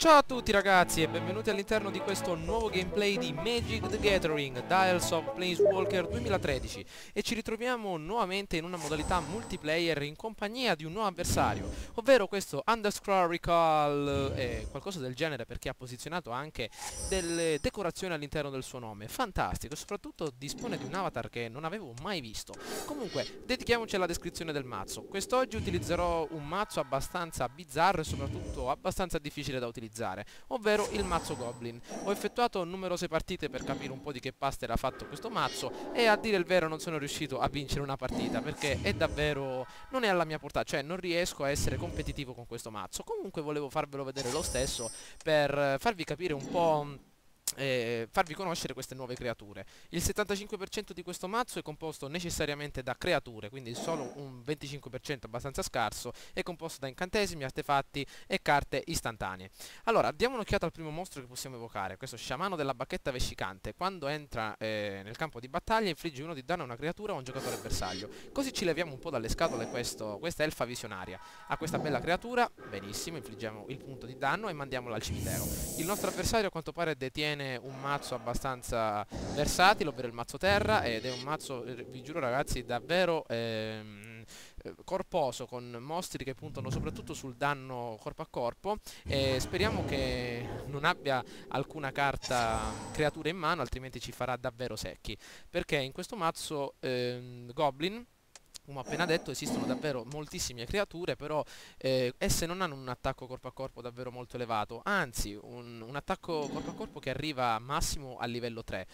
Ciao a tutti ragazzi e benvenuti all'interno di questo nuovo gameplay di Magic the Gathering Dials of Planeswalker 2013 e ci ritroviamo nuovamente in una modalità multiplayer in compagnia di un nuovo avversario, ovvero questo Underscroll Recall qualcosa del genere, perché ha posizionato anche delle decorazioni all'interno del suo nome. Fantastico, e soprattutto dispone di un avatar che non avevo mai visto. Comunque, dedichiamoci alla descrizione del mazzo. Quest'oggi utilizzerò un mazzo abbastanza bizzarro e soprattutto abbastanza difficile da utilizzare, ovvero il mazzo Goblin. Ho effettuato numerose partite per capire un po' di che pasta era fatto questo mazzo e a dire il vero non sono riuscito a vincere una partita perché è davvero non è alla mia portata, cioè non riesco a essere competitivo con questo mazzo. Comunque volevo farvelo vedere lo stesso per farvi capire un po', farvi conoscere queste nuove creature. Il 75% di questo mazzo è composto necessariamente da creature, quindi solo un 25% abbastanza scarso è composto da incantesimi, artefatti e carte istantanee. Allora, diamo un'occhiata al primo mostro che possiamo evocare, questo sciamano della bacchetta vescicante. Quando entra nel campo di battaglia infligge 1 di danno a una creatura o a un giocatore bersaglio. Così ci leviamo un po' dalle scatole questa elfa visionaria. A questa bella creatura, benissimo, infliggiamo il punto di danno e mandiamola al cimitero. Il nostro avversario a quanto pare detiene un mazzo abbastanza versatile, ovvero il mazzo terra, ed è un mazzo, vi giuro ragazzi, davvero corposo, con mostri che puntano soprattutto sul danno corpo a corpo, e speriamo che non abbia alcuna carta creatura in mano, altrimenti ci farà davvero secchi, perché in questo mazzo Goblin, come ho appena detto, esistono davvero moltissime creature, però esse non hanno un attacco corpo a corpo davvero molto elevato, anzi un attacco corpo a corpo che arriva massimo a livello 3,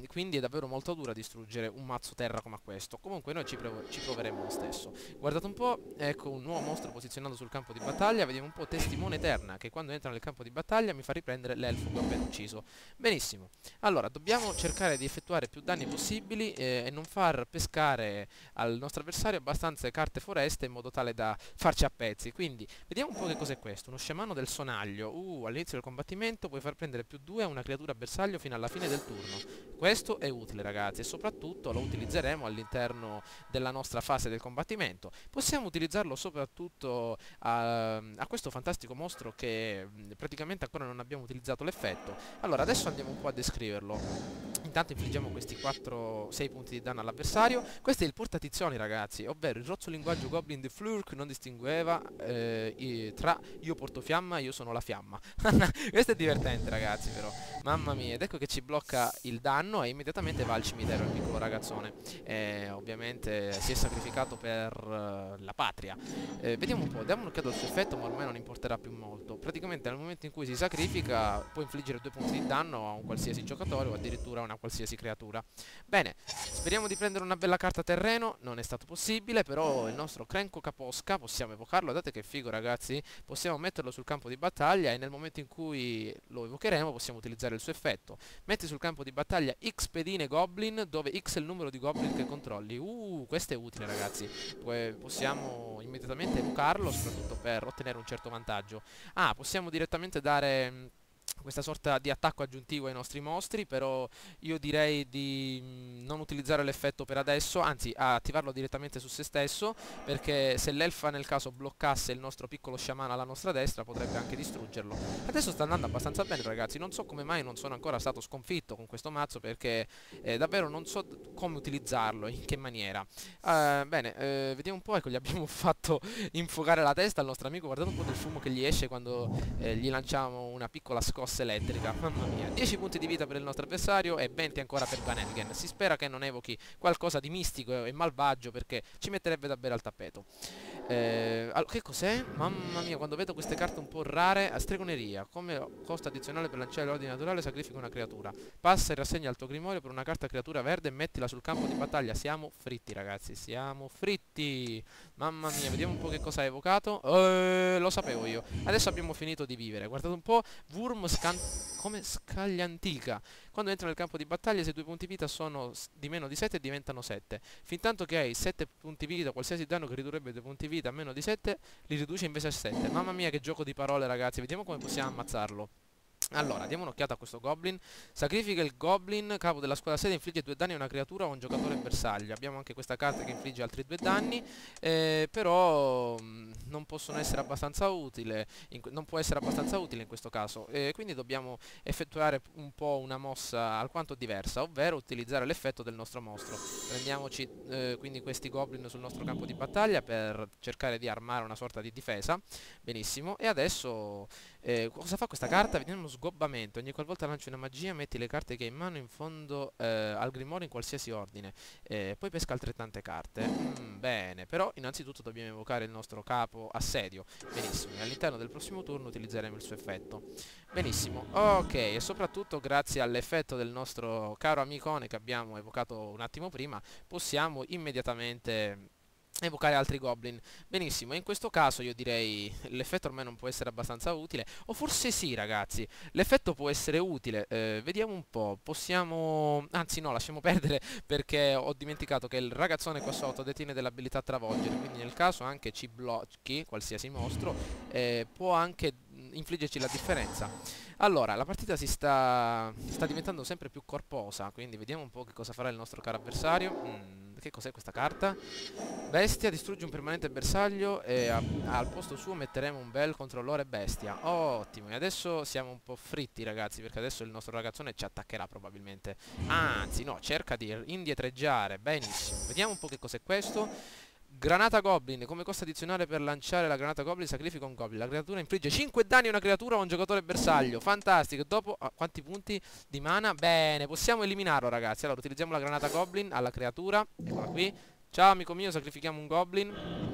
quindi è davvero molto dura distruggere un mazzo terra come questo. Comunque noi ci proveremo lo stesso. Guardate un po', ecco un nuovo mostro posizionato sul campo di battaglia, vediamo un po' Testimone Eterna, che quando entra nel campo di battaglia mi fa riprendere l'elfo che ho appena ucciso. Benissimo, allora dobbiamo cercare di effettuare più danni possibili e non far pescare al nostro avversario abbastanza carte foreste in modo tale da farci a pezzi. Quindi vediamo un po' che cos'è questo. Uno sciamano del sonaglio. All'inizio del combattimento puoi far prendere +2 a una creatura bersaglio fino alla fine del turno. Questo è utile ragazzi, e soprattutto lo utilizzeremo all'interno della nostra fase del combattimento. Possiamo utilizzarlo soprattutto a questo fantastico mostro che praticamente ancora non abbiamo utilizzato l'effetto. Allora adesso andiamo un po' a descriverlo. Intanto infliggiamo questi 6 punti di danno all'avversario. Questo è il portatizioni ragazzi, ovvero il rozzo linguaggio Goblin di Flurk non distingueva tra io porto fiamma e io sono la fiamma. Questo è divertente ragazzi, però mamma mia. Ed ecco che ci blocca il danno e immediatamente va al cimitero il piccolo ragazzone. Ovviamente si è sacrificato per la patria. Vediamo un po', diamo un'occhiata al suo effetto, ma ormai non importerà più molto. Praticamente nel momento in cui si sacrifica può infliggere 2 punti di danno a un qualsiasi giocatore o addirittura a una qualsiasi creatura. Bene, speriamo di prendere una bella carta terreno. Non è stato possibile, però il nostro Krenko Kaposka possiamo evocarlo. Guardate che figo ragazzi, possiamo metterlo sul campo di battaglia e nel momento in cui lo evocheremo possiamo utilizzare il suo effetto. Metti sul campo di battaglia X pedine Goblin, dove X è il numero di Goblin che controlli. Questo è utile ragazzi, possiamo immediatamente evocarlo, soprattutto per ottenere un certo vantaggio. Possiamo direttamente dare questa sorta di attacco aggiuntivo ai nostri mostri, però io direi di non utilizzare l'effetto per adesso, anzi a attivarlo direttamente su se stesso, perché se l'elfa nel caso bloccasse il nostro piccolo sciamano alla nostra destra potrebbe anche distruggerlo. Adesso sta andando abbastanza bene ragazzi, non so come mai non sono ancora stato sconfitto con questo mazzo, perché davvero non so come utilizzarlo, in che maniera. Bene, vediamo un po', ecco, gli abbiamo fatto infogare la testa al nostro amico. Guardate un po' del fumo che gli esce quando gli lanciamo una piccola scossa elettrica. Mamma mia, 10 punti di vita per il nostro avversario e 20 ancora per Van Helgen. Si spera che non evochi qualcosa di mistico e malvagio, perché ci metterebbe davvero al tappeto. Che cos'è? Mamma mia, quando vedo queste carte un po' rare. A stregoneria, come costo addizionale per lanciare l'ordine naturale, sacrifica una creatura. Passa e rassegna il tuo grimorio per una carta creatura verde e mettila sul campo di battaglia. Siamo fritti ragazzi, siamo fritti. Mamma mia, vediamo un po' che cosa ha evocato. Lo sapevo io. Adesso abbiamo finito di vivere. Guardate un po', Wurm come scagliantica. Quando entra nel campo di battaglia, se i tuoi punti vita sono di meno di 7 diventano 7. Fintanto che hai 7 punti vita, qualsiasi danno che ridurrebbe i tuoi punti vita a meno di 7 li riduce invece a 7. Mamma mia che gioco di parole ragazzi, vediamo come possiamo ammazzarlo. Allora, diamo un'occhiata a questo Goblin. Sacrifica il Goblin, capo della squadra sede, infligge 2 danni a una creatura o a un giocatore bersaglio. Abbiamo anche questa carta che infligge altri 2 danni, però non possono essere abbastanza utile, non può essere abbastanza utile in questo caso. Quindi dobbiamo effettuare un po' una mossa alquanto diversa, ovvero utilizzare l'effetto del nostro mostro. Prendiamoci quindi questi Goblin sul nostro campo di battaglia per cercare di armare una sorta di difesa. Benissimo, e adesso cosa fa questa carta? Vediamo sgobbamento. Ogni qualvolta lanci una magia metti le carte che hai in mano in fondo al grimorio in qualsiasi ordine. Poi pesca altrettante carte. Bene, però innanzitutto dobbiamo evocare il nostro capo assedio. Benissimo, e all'interno del prossimo turno utilizzeremo il suo effetto. Benissimo, ok, e soprattutto grazie all'effetto del nostro caro amicone che abbiamo evocato un attimo prima, possiamo immediatamente evocare altri goblin. Benissimo, e in questo caso io direi l'effetto ormai non può essere abbastanza utile, o forse sì ragazzi, l'effetto può essere utile. Vediamo un po', possiamo, anzi no, lasciamo perdere perché ho dimenticato che il ragazzone qua sotto detiene dell'abilità travolgere, quindi nel caso anche ci blocchi qualsiasi mostro, può anche infliggerci la differenza. Allora, la partita sta diventando sempre più corposa, quindi vediamo un po' che cosa farà il nostro caro avversario. Che cos'è questa carta? Bestia, distrugge un permanente bersaglio e al posto suo metteremo un bel controllore bestia. Ottimo, e adesso siamo un po' fritti ragazzi, perché adesso il nostro ragazzone ci attaccherà probabilmente. Anzi no, cerca di indietreggiare. Benissimo, vediamo un po' che cos'è questo. Granata Goblin, come costo addizionale per lanciare la granata Goblin sacrifica un Goblin. La creatura infligge 5 danni a una creatura o a un giocatore bersaglio. Fantastico. Dopo quanti punti di mana? Bene, possiamo eliminarlo ragazzi. Allora utilizziamo la granata Goblin alla creatura. Eccola qui. Ciao amico mio, sacrifichiamo un Goblin.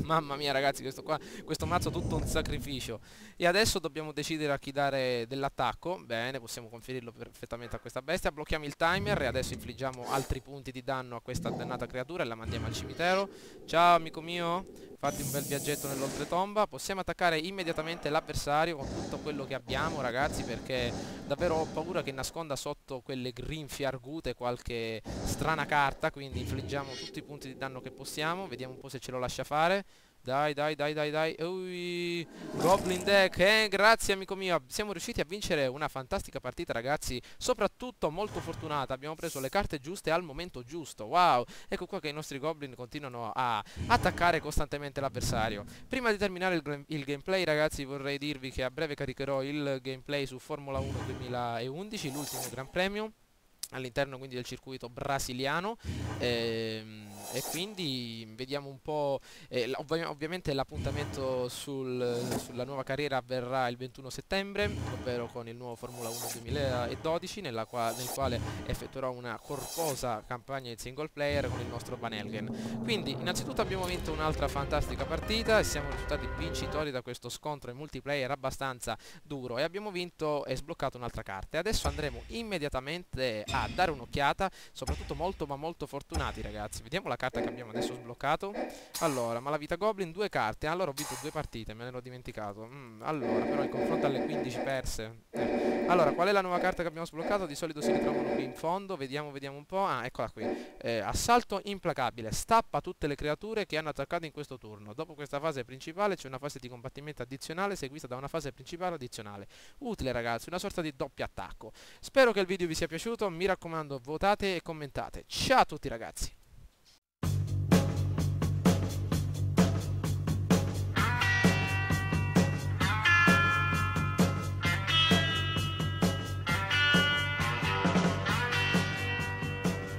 Mamma mia ragazzi, questo mazzo è tutto un sacrificio. E adesso dobbiamo decidere a chi dare dell'attacco. Bene, possiamo conferirlo perfettamente a questa bestia. Blocchiamo il timer e adesso infliggiamo altri punti di danno a questa dannata creatura e la mandiamo al cimitero. Ciao amico mio, fatti un bel viaggetto nell'oltretomba. Possiamo attaccare immediatamente l'avversario con tutto quello che abbiamo ragazzi, perché davvero ho paura che nasconda sotto quelle grinfie argute qualche strana carta. Quindi infliggiamo tutti i punti di danno che possiamo. Vediamo un po' se ce lo lascia fare. Dai, dai, dai, dai, dai. Ui, Goblin deck, grazie amico mio. Siamo riusciti a vincere una fantastica partita ragazzi, soprattutto molto fortunata. Abbiamo preso le carte giuste al momento giusto. Wow, ecco qua che i nostri Goblin continuano a attaccare costantemente l'avversario. Prima di terminare il gameplay ragazzi, vorrei dirvi che a breve caricherò il gameplay su Formula 1 2011, l'ultimo Gran Premio, all'interno quindi del circuito brasiliano. E quindi vediamo un po', ovviamente l'appuntamento sulla nuova carriera avverrà il 21 settembre, ovvero con il nuovo Formula 1 2012, nel quale effettuerò una corposa campagna in single player con il nostro Van Helgen. Quindi innanzitutto abbiamo vinto un'altra fantastica partita e siamo risultati vincitori da questo scontro in multiplayer abbastanza duro, e abbiamo vinto e sbloccato un'altra carta. E adesso andremo immediatamente a dare un'occhiata, soprattutto molto ma molto fortunati ragazzi. Vediamo la carta che abbiamo adesso sbloccato. Allora, Malavita Goblin, 2 carte. Allora ho vinto 2 partite, me ne ero dimenticato. Allora, però in confronto alle 15 perse. Allora, qual è la nuova carta che abbiamo sbloccato? Di solito si ritrovano qui in fondo. Vediamo un po'. Ah, eccola qui. Assalto implacabile. Stappa tutte le creature che hanno attaccato in questo turno. Dopo questa fase principale c'è una fase di combattimento addizionale seguita da una fase principale addizionale. Utile ragazzi, una sorta di doppio attacco. Spero che il video vi sia piaciuto. Mi raccomando, votate e commentate. Ciao a tutti ragazzi.